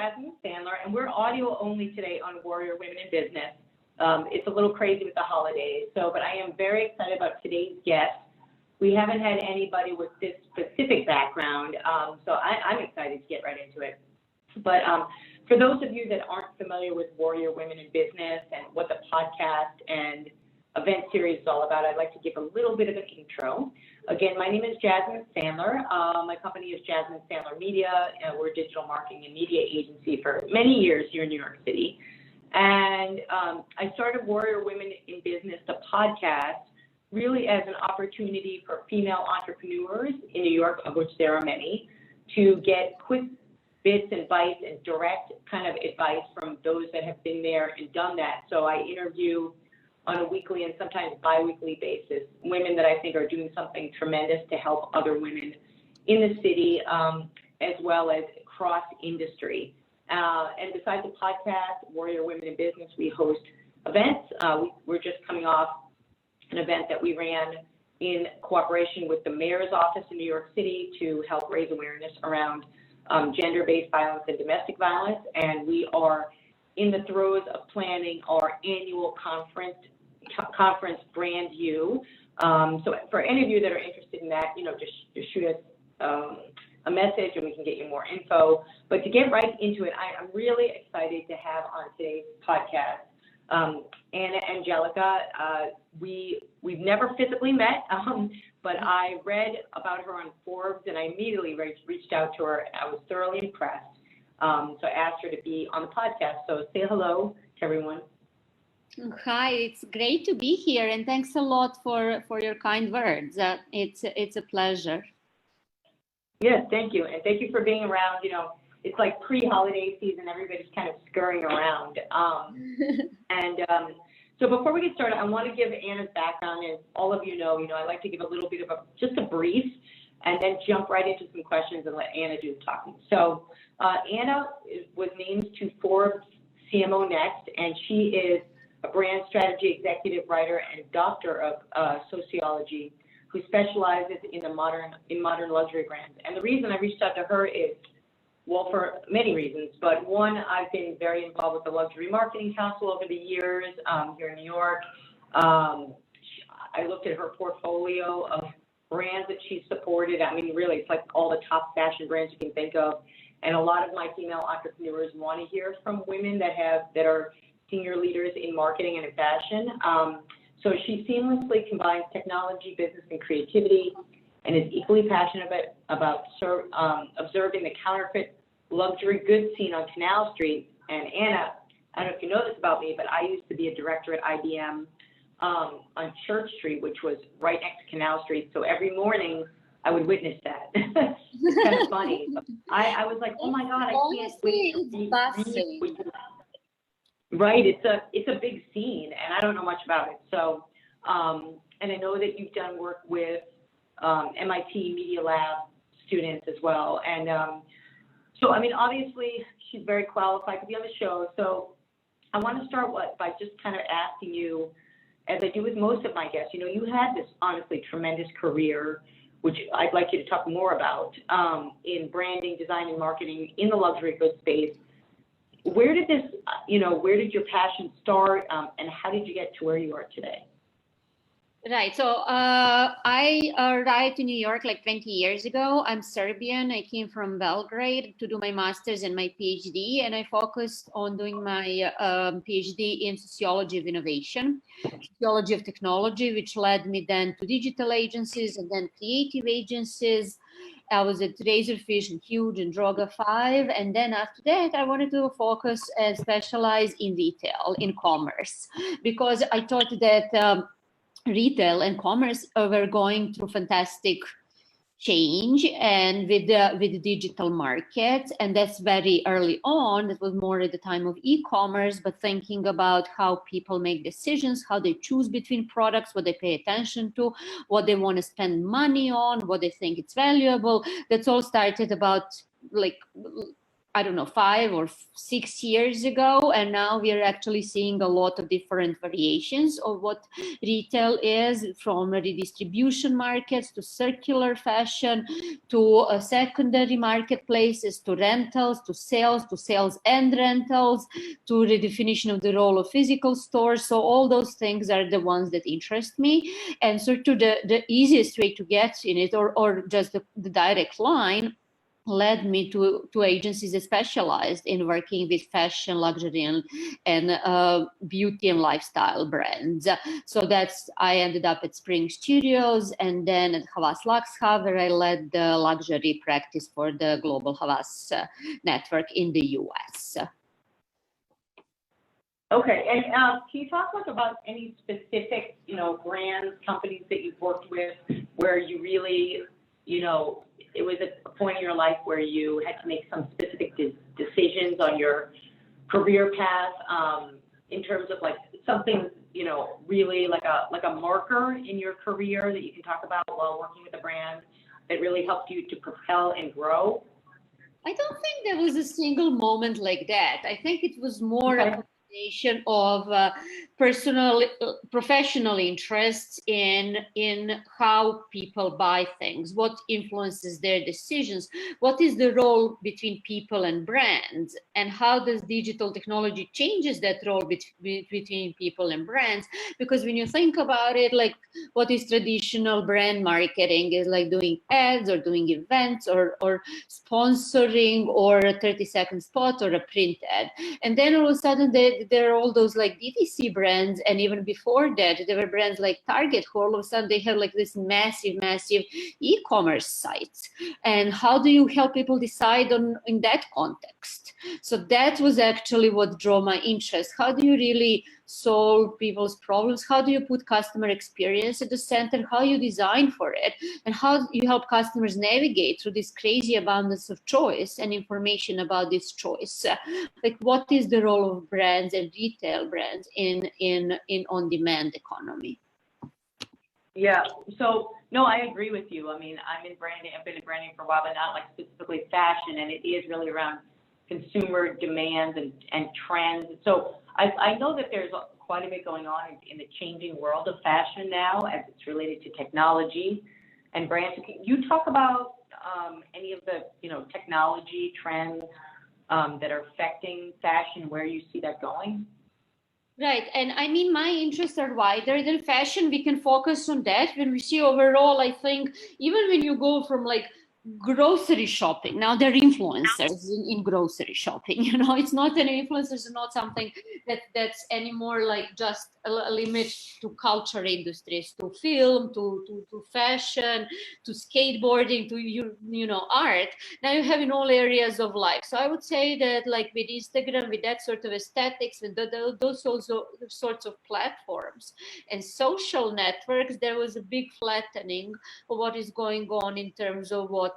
Jasmine Sandler, and we're audio only today on Warrior Women in Business. It's a little crazy with the holidays, but I am very excited about today's guest. We haven't had anybody with this specific background, so I'm excited to get right into it. But for those of you that aren't familiar with Warrior Women in Business and what the podcast and event series is all about, I'd like to give a little bit of an intro. Again, my name is Jasmine Sandler. My company is Jasmine Sandler Media, and we're a digital marketing and media agency for many years here in New York City. And I started Warrior Women in Business, the podcast, really as an opportunity for female entrepreneurs in New York, of which there are many, to get quick bits and bites and direct kind of advice from those that have been there and done that. So I interview on a weekly and sometimes bi-weekly basis women that I think are doing something tremendous to help other women in the city, as well as cross industry. And besides the podcast, Warrior Women in Business, we host events. We're just coming off an event that we ran in cooperation with the mayor's office in New York City to help raise awareness around gender-based violence and domestic violence. And we are in the throes of planning our annual conference, Brand You. So for any of you that are interested in that, just shoot us a message and we can get you more info. But to get right into it, I'm really excited to have on today's podcast Ana Andjelic. We've never physically met, but I read about her on Forbes and I immediately reached out to her. I was thoroughly impressed. So I asked her to be on the podcast. So say hello to everyone. Hi, it's great to be here, and thanks a lot for your kind words. It's a pleasure. Yes, thank you, and thank you for being around. It's like pre-holiday season; everybody's kind of scurrying around. So before we get started, I want to give Ana's background, and all of you know, I like to give a little bit of just a brief, and then jump right into some questions and let Ana do the talking. So Ana was named to Forbes CMO Next, and she is a brand strategy executive, writer, and doctor of sociology, who specializes in modern luxury brands. And the reason I reached out to her is, well, for many reasons, but one, I've been very involved with the Luxury Marketing Council over the years here in New York. I looked at her portfolio of brands that she's supported. I mean, really, it's like all the top fashion brands you can think of. And a lot of my female entrepreneurs want to hear from women that are senior leaders in marketing and in fashion. So she seamlessly combines technology, business, and creativity, and is equally passionate about observing the counterfeit luxury goods scene on Canal Street. And Ana, I don't know if you know this about me, but I used to be a director at IBM on Church Street, which was right next to Canal Street. So every morning I would witness that. It's kind of funny. I was like, oh my God, I can't wait to read. Right, it's a big scene, and I don't know much about it. So, and I know that you've done work with MIT Media Lab students as well. And so, I mean, obviously, she's very qualified to be on the show. So I want to start by just kind of asking you, as I do with most of my guests, you had this honestly tremendous career, which I'd like you to talk more about, in branding, design, and marketing in the luxury goods space. Where did your passion start, and how did you get to where you are today? Right. So I arrived in New York like 20 years ago. I'm Serbian. I came from Belgrade to do my master's and my PhD, and I focused on doing my PhD in sociology of innovation, sociology of technology, which led me then to digital agencies and then creative agencies. I was at Razorfish and Huge and Droga 5. And then after that, I wanted to focus and specialize in retail, in commerce, because I thought that retail and commerce were going through fantastic change and with the digital market. And that's very early on. It was more at the time of e-commerce, but thinking about how people make decisions, how they choose between products, what they pay attention to, what they want to spend money on, what they think it's valuable. That's all started about like I don't know, 5 or 6 years ago, and now we are actually seeing a lot of different variations of what retail is, from redistribution markets to circular fashion to secondary marketplaces to rentals to sales and rentals to redefinition of the role of physical stores. So all those things are the ones that interest me, and sort of the easiest way to get in it, or just the direct line, led me to agencies that specialized in working with fashion, luxury, and beauty and lifestyle brands. So I ended up at Spring Studios, and then at Havas Luxha, where I led the luxury practice for the global Havas network in the US. Okay, and can you talk about any specific, brands, companies that you've worked with where you really, it was a point in your life where you had to make some specific decisions on your career path, in terms of like something, really like a marker in your career that you can talk about while working with a brand that really helped you to propel and grow? I don't think there was a single moment like that. I think it was more a combination of professional interests in how people buy things, what influences their decisions, what is the role between people and brands, and how does digital technology changes that role between people and brands. Because when you think about it, like what is traditional brand marketing is like doing ads or doing events or sponsoring or a 30-second spot or a print ad. And then all of a sudden there are all those like DTC brands, and even before that there were brands like Target who all of a sudden they have like this massive e-commerce sites. And how do you help people decide in that context? So that was actually what drove my interest. How do you really solve people's problems? How do you put customer experience at the center? How you design for it? And how you help customers navigate through this crazy abundance of choice and information about this choice? Like, what is the role of brands and retail brands in on-demand economy? Yeah, so no, I agree with you. I mean, I'm in branding, I've been in branding for a while, but not like specifically fashion, and it is really around consumer demands and trends. So I know that there's quite a bit going on in the changing world of fashion now as it's related to technology and brands. Can you talk about any of the technology trends that are affecting fashion, where you see that going? Right. And I mean, my interests are wider than fashion. We can focus on that. When we see overall, I think even when you go from like grocery shopping, now they're influencers in grocery shopping, it's not an influencers are not something that's anymore like just a limit to culture industries, to film, to fashion, to skateboarding, to art. Now you have in all areas of life. So I would say that like with Instagram, with that sort of aesthetics, with those also sorts of platforms and social networks, there was a big flattening of what is going on in terms of what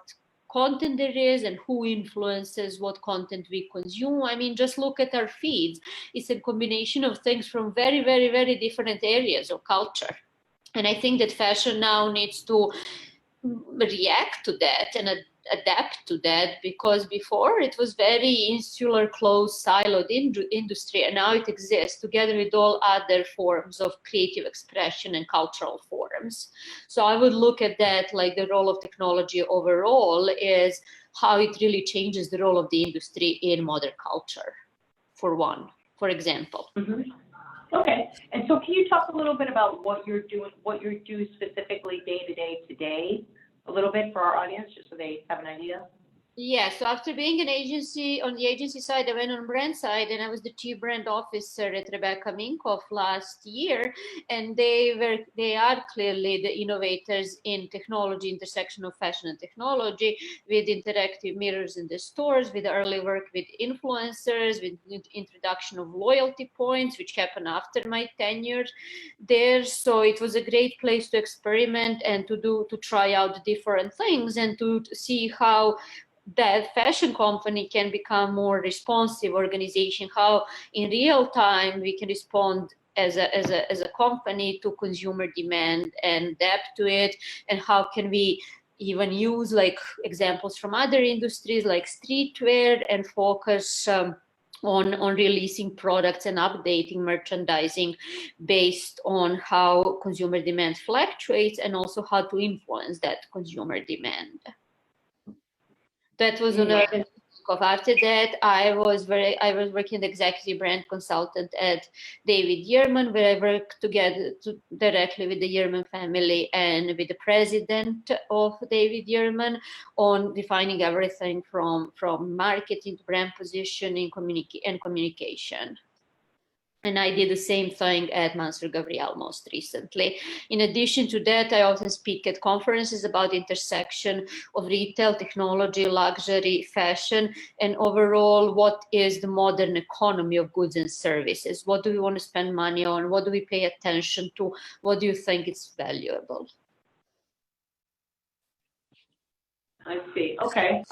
content there is and who influences what content we consume. I mean, just look at our feeds. It's a combination of things from very, very, very different areas of culture. And I think that fashion now needs to react to that and adapt to that, because before it was very insular, closed, siloed industry, and now it exists together with all other forms of creative expression and cultural forms. So I would look at that like the role of technology overall is how it really changes the role of the industry in modern culture, for example. Mm-hmm. Okay, and so can you talk a little bit about what you're doing specifically day to day today, a little bit for our audience, just so they have an idea? Yeah, so after being an agency, on the agency side, I went on brand side, and I was the chief brand officer at Minkoff last year. And they are clearly the innovators in technology, intersection of fashion and technology, with interactive mirrors in the stores, with early work with influencers, with introduction of loyalty points, which happened after my tenure there. So it was a great place to experiment and to try out different things and to see how that fashion company can become more responsive organization, how in real time we can respond as a company to consumer demand and adapt to it, and how can we even use like examples from other industries like streetwear and focus on releasing products and updating merchandising based on how consumer demand fluctuates and also how to influence that consumer demand. That was on a Minkoff. After that, I was working as executive brand consultant at David Yurman, where I worked together directly with the Yurman family and with the president of David Yurman on defining everything from marketing to brand positioning, and communication. And I did the same thing at Mansur Gavriel most recently. In addition to that, I often speak at conferences about the intersection of retail, technology, luxury, fashion, and overall, what is the modern economy of goods and services? What do we want to spend money on? What do we pay attention to? What do you think is valuable? I see. Okay.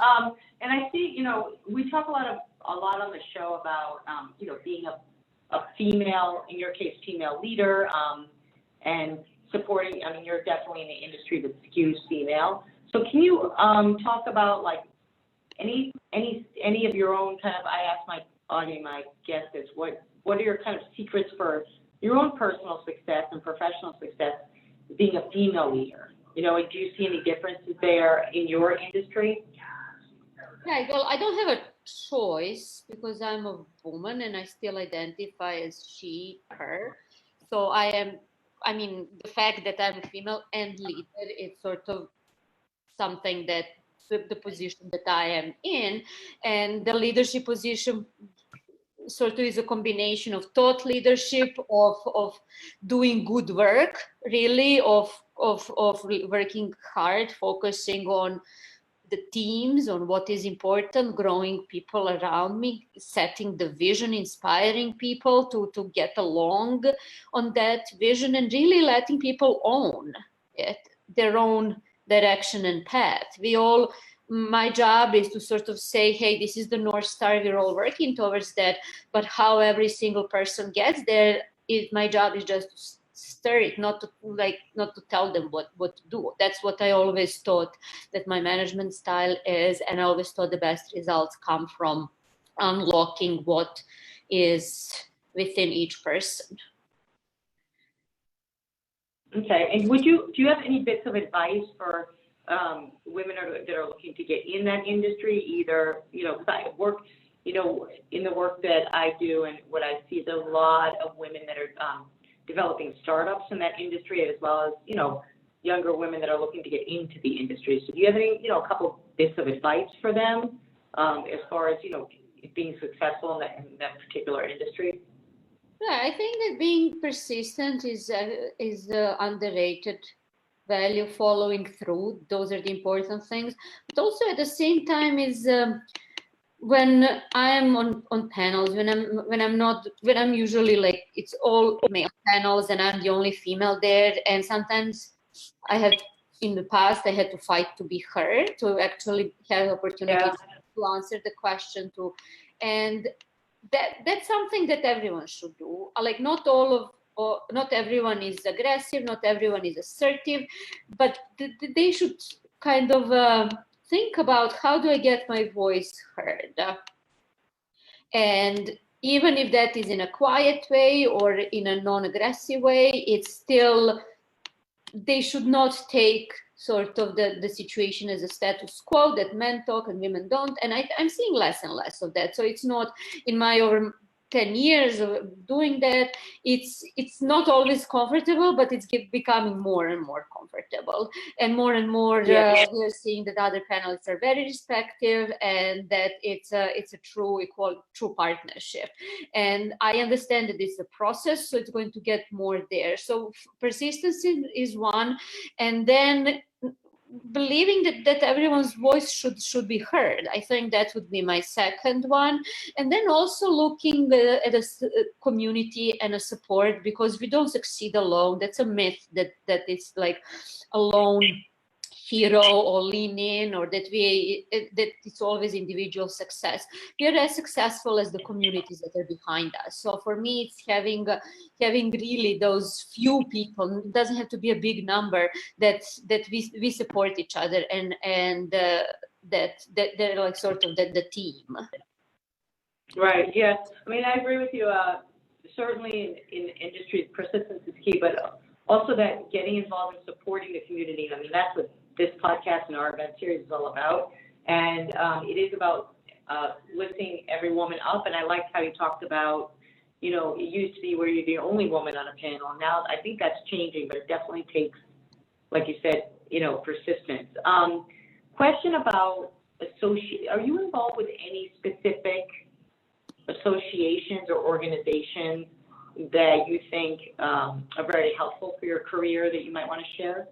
And I see, we talk a lot on the show about, being a female, in your case, female leader, and supporting, you're definitely in the industry that skews female. So can you talk about like any of your own kind of, I asked my audience, my guests, what are your kind of secrets for your own personal success and professional success being a female leader? And do you see any differences there in your industry? Yeah, well, I don't have a choice because I'm a woman and I still identify as she, her. So the fact that I'm a female and leader, it's sort of something that the position that I am in, and the leadership position sort of is a combination of thought leadership, of doing good work, really, of working hard, focusing on the teams, on what is important, growing people around me, setting the vision, inspiring people to get along on that vision, and really letting people own it, their own direction and path. My job is to sort of say, hey, this is the North Star, we're all working towards that, but how every single person gets there, my job is just to stir it, not to tell them what to do. That's what I always thought that my management style is, and I always thought the best results come from unlocking what is within each person. Okay, and do you have any bits of advice for women that are looking to get in that industry? Either, because I work, in the work that I do, and what I see is a lot of women that are developing startups in that industry, as well as, younger women that are looking to get into the industry. So do you have any, a couple bits of advice for them as far as, being successful in that particular industry? Yeah, I think that being persistent is underrated value, following through. Those are the important things. But also at the same time is when I'm on panels, when I'm usually like, it's all male panels and I'm the only female there. And sometimes in the past, I had to fight to be heard, to actually have opportunity to answer the question and that's something that everyone should do. Like not everyone is aggressive, not everyone is assertive, but they should kind of think about, how do I get my voice heard? And even if that is in a quiet way or in a non-aggressive way, it's still, they should not take sort of the situation as a status quo that men talk and women don't. And I'm seeing less and less of that. So it's not, in my over 10 years of doing that, it's not always comfortable, but it's becoming more and more comfortable. And more we're seeing that other panelists are very respectful and that it's a true partnership. And I understand that it's a process, so it's going to get more there. So persistence is one, and then believing that everyone's voice should be heard. I think that would be my second one. And then also looking at a community and a support, because we don't succeed alone. That's a myth that it's like alone hero or lean in, or that it's always individual success. We are as successful as the communities that are behind us. So for me, it's having really those few people. It doesn't have to be a big number that we support each other, and that they're like sort of the team. Right. Yeah. I mean, I agree with you. Certainly in industries, persistence is key, but also that getting involved in supporting the community. I mean, that's what this podcast and our event series is all about. And it is about lifting every woman up. And I liked how you talked about, you know, it used to be where you're the only woman on a panel. Now I think that's changing, but it definitely takes, like you said, you know, persistence. Question about are you involved with any specific associations or organizations that you think are very helpful for your career that you might want to share?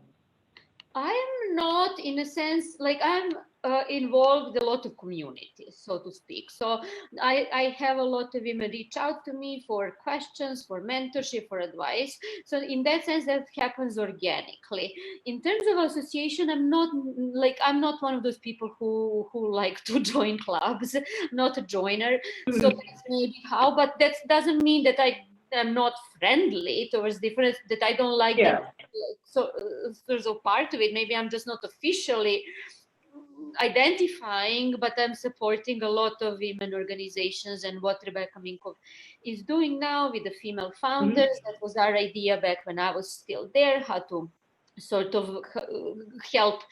I'm not, in a sense, like I'm involved in a lot of communities, so to speak. So I have a lot of women reach out to me for questions, for mentorship, for advice. So in that sense, that happens organically. In terms of association, I'm not one of those people who like to join clubs, not a joiner. So that's maybe how, but that doesn't mean that I'm not friendly towards different, that I don't like them. So there's a part of it. Maybe I'm just not officially identifying, but I'm supporting a lot of women organizations, and what Rebecca Minkoff is doing now with the female founders. That was our idea back when I was still there, how to sort of help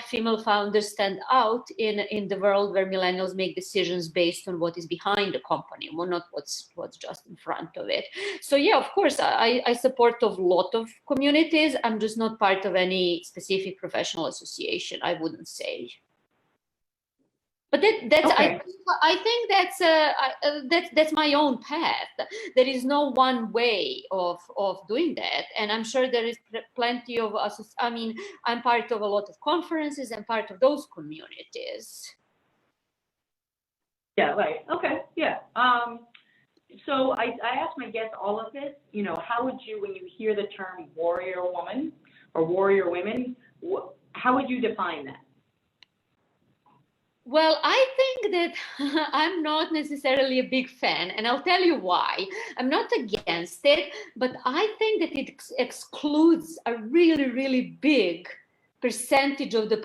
female founders stand out in the world where millennials make decisions based on what is behind the company, well, not what's just in front of it. So yeah, of course, I support a lot of communities. I'm just not part of any specific professional association, I wouldn't say. But that's okay. I think that's my own path. There is no one way of doing that, and I'm sure there is plenty of us. I mean, I'm part of a lot of conferences and part of those communities. Yeah. Right. Okay. Yeah. So I asked my guests all of this. You know, how would you, when you hear the term warrior woman or warrior women, how would you define that? Well, I think that I'm not necessarily a big fan, and I'll tell you why. I'm not against it, but I think that it excludes a really, really big percentage of the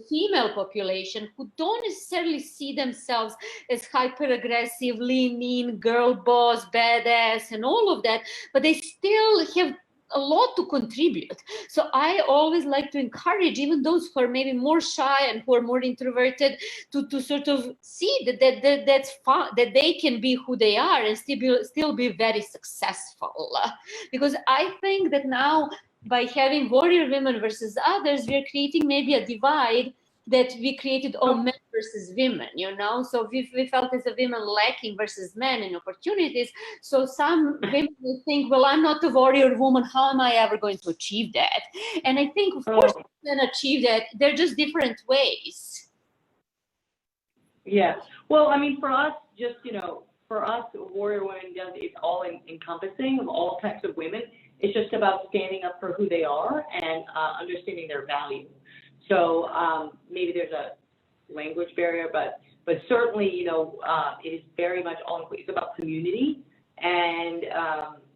female population who don't necessarily see themselves as hyper-aggressive, lean, girl boss, badass, and all of that, but they still have a lot to contribute. So I always like to encourage even those who are maybe more shy and who are more introverted to sort of see that's fun, that they can be who they are and still be very successful. Because I think that now, by having warrior women versus others, we are creating maybe a divide that we created all men versus women, you know? So we felt as a women lacking versus men in opportunities. So some women will think, well, I'm not a warrior woman. How am I ever going to achieve that? And I think, of course, we can achieve that. They're just different ways. Yeah. Well, I mean, for us, just, you know, for us, warrior women it's all encompassing of all types of women. It's just about standing up for who they are and understanding their value. So maybe there's a language barrier, but certainly, you know, it is very much it's about community, and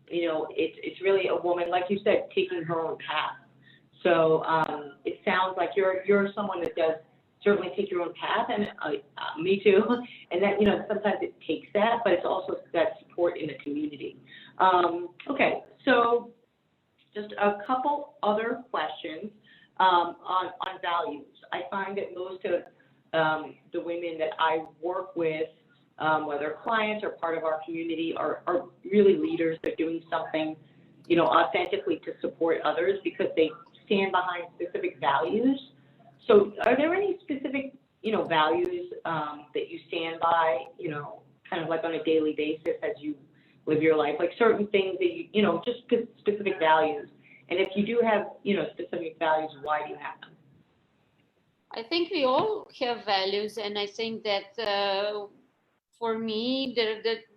you know, it's really a woman, like you said, taking her own path. So it sounds like you're someone that does certainly take your own path, and me too. And that, you know, sometimes it takes that, but it's also that support in the community. Okay, so just a couple other questions. On values. I find that most of the women that I work with, whether clients or part of our community, are really leaders. They're doing something, you know, authentically to support others because they stand behind specific values. So are there any specific, you know, values that you stand by, you know, kind of like on a daily basis as you live your life, like certain things that you know, just specific values? And if you do have, you know, specific values, why do you have them? I think we all have values, and I think that for me,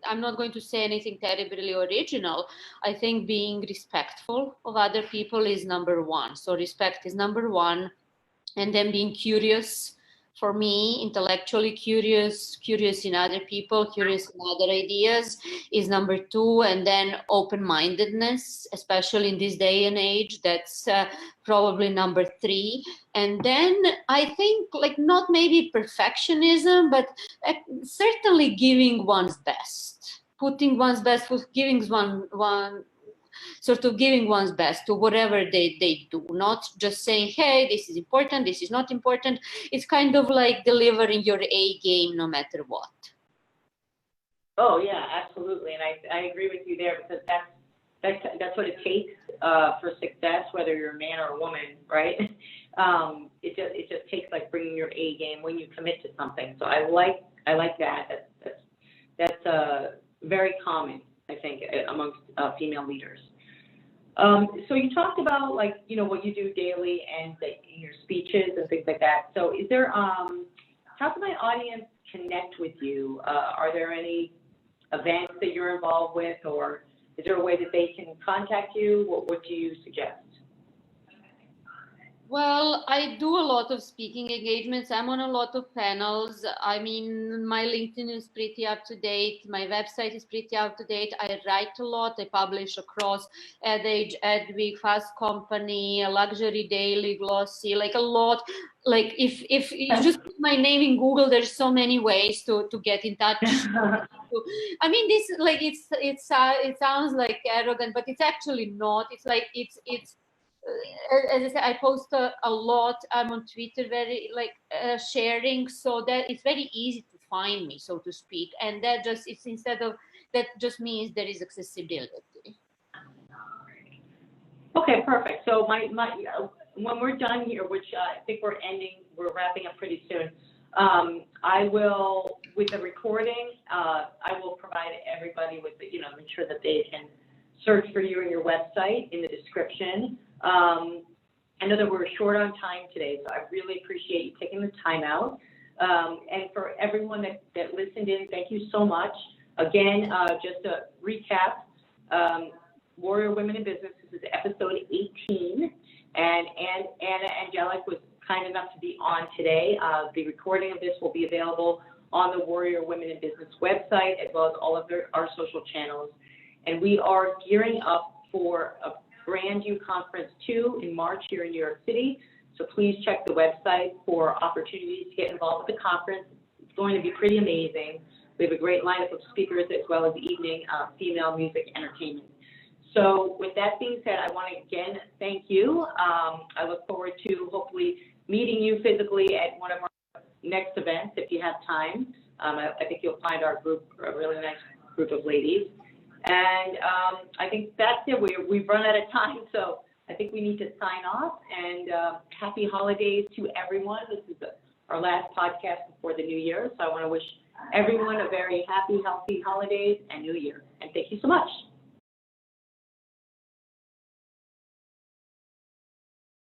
I'm not going to say anything terribly original. I think being respectful of other people is number one. So respect is number one. and then being curious. For me, intellectually curious, curious in other people, curious in other ideas is number two. And then open-mindedness, especially in this day and age, that's probably number three. And then I think, like, not maybe perfectionism, but certainly giving one's best, putting one's best, giving giving one's best to whatever they do, not just saying, hey, this is important, this is not important. It's kind of like delivering your A game no matter what. Oh yeah, absolutely, and I agree with you there, because that's what it takes for success, whether you're a man or a woman, right? It just takes like bringing your A game when you commit to something. So I like that. That's very common, I think, amongst female leaders. So you talked about, like, you know, what you do daily and your speeches and things like that. So is there, how can my audience connect with you? Are there any events that you're involved with, or is there a way that they can contact you? What do you suggest? Well, I do a lot of speaking engagements. I'm on a lot of panels. I mean, my LinkedIn is pretty up to date. My website is pretty up to date. I write a lot. I publish across Ad Age, Adweek, Fast Company, Luxury Daily, Glossy, like a lot. Like if you just put my name in Google, there's so many ways to get in touch. I mean, this, like, it sounds like arrogant, but it's actually not. It's like it's as I said, I post a lot. I'm on Twitter very sharing, so that it's very easy to find me, so to speak. And that just just means there is accessibility. Okay, perfect. So when we're done here, which I think we're wrapping up pretty soon. I will, with the recording, I will provide everybody with make sure that they can search for you in your website in the description. I know that we're short on time today, so I really appreciate you taking the time out. And for everyone that listened in, thank you so much. Again, just to recap, Warrior Women in Business, this is episode 18, and Ana Andjelic was kind enough to be on today. The recording of this will be available on the Warrior Women in Business website, as well as all of our social channels. And we are gearing up for a brand new conference 2 in March here in New York City. So please check the website for opportunities to get involved with the conference. It's going to be pretty amazing. We have a great lineup of speakers, as well as evening female music entertainment. So with that being said, I want to again thank you. I look forward to hopefully meeting you physically at one of our next events if you have time. I think you'll find our group a really nice group of ladies. And I think that's it. We've run out of time, so I think we need to sign off. And happy holidays to everyone. This is our last podcast before the new year, so I want to wish everyone a very happy, healthy holidays and new year. And thank you so much.